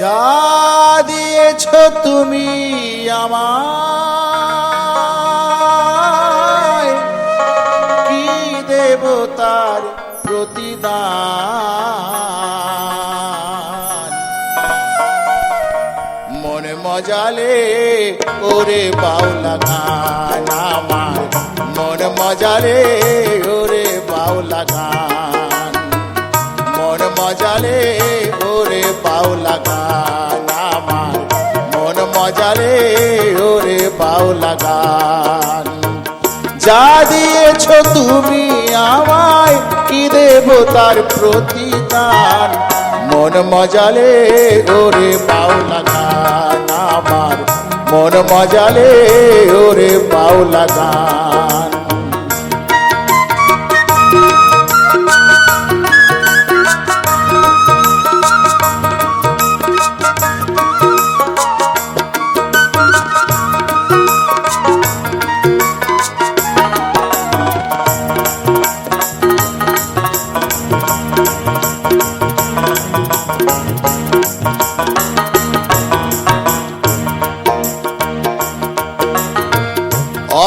যা দিয়েছ তুমি আমায়, কি দেব তার প্রতিদান। মনে মজালে ওরে বাউলা গান আমার, মন মজালে ওরে বাউলা গান, মন মজালে ওরে বাউলা গান আমার, মন মজালে ওরে বাউলা গান। যা দিয়েছ তুমি আমায়, কি দেব তার প্রতিদান। মন মজালে ওরে বাউলা গান আমার, মন মজালে ওরে বাউলা গান।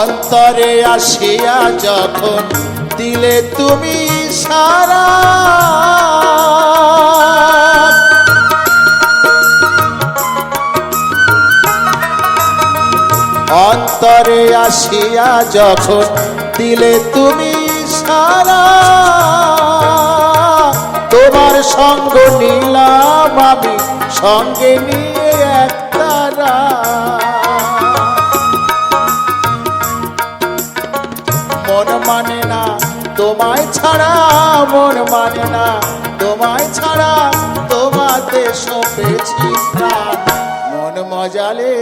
অন্তরে আসিয়া যখন দিলে তুমি সারা, অন্তরে আসিয়া যখন দিলে তুমি সারা, তোমার সঙ্গ নিলাম আমি সঙ্গে নিয়ে এক তারা। মন মানে না তোমায় ছাড়া, মন মানে না তোমায় ছাড়া, তোমাতে সপেছি প্রাণ। মন মজালে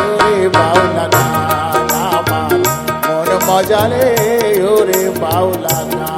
ওরে বাউলা গান আমার, মন মজালে ওরে বাউলা গান।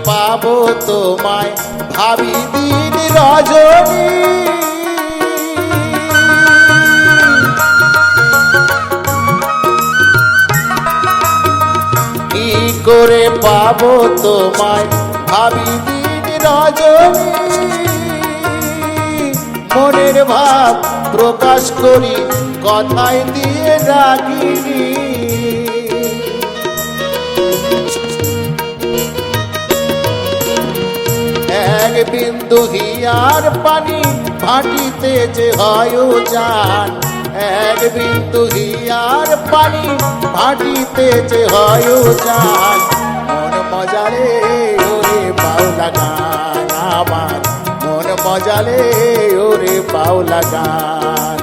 পাবো তোমায় ভাবি দিন রজনী, কি করে পাবো তোমায় ভাবি দিন রজনী। মনের ভাব প্রকাশ করি কথায় দিয়ে রাগিনী, এক বিন্দু হিয়ার পানি ভাটিতে যে হয় জান, এক বিন্দু হিয়ার পানি ভাটিতে যে হয় জান। মন মজালে ওরে বাউলা গান আমার, মন মজালে ওরে বাউলা গান।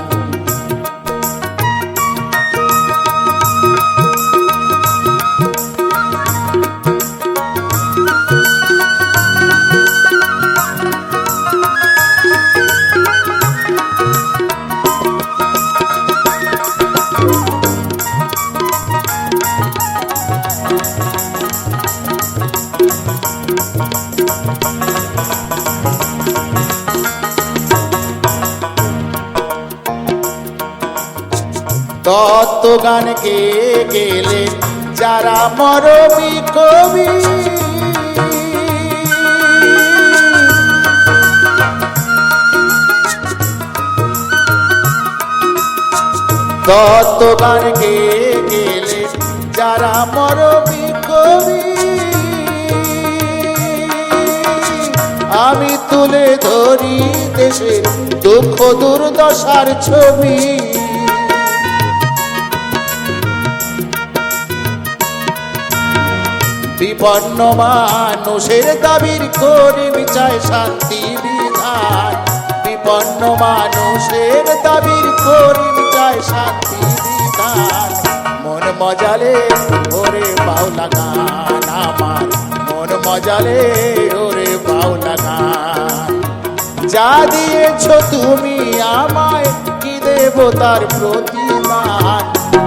তত্ত্ব গান গেয়ে গেলে যারা মরমী কবি, তত্ত্ব গান গেয়ে গেলে যারা মরমী কবি, আমি তুলে ধরি দেশের দুঃখ দুর্দশার ছবি। বিপন্ন মানুষের দাবির করিম চায় শান্তি বিধান, বিপন্ন মানুষের দাবির করিম চায় শান্তি বিধান। মন মজালে ওরে বাউলা গান আমার, মন মজালে ওরে বাউলা গান। যা দিয়েছো তুমি আমায় কি দেব তার প্রতিদান।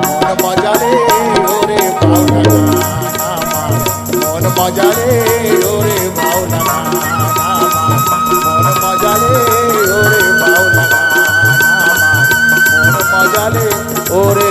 মন মজালে ওরে বাউলা গান আমার, মন মজালে ওরে বাউলা গান আমার, মন মজালে ওরে বাউলা গান আমার, মন মজালে ওরে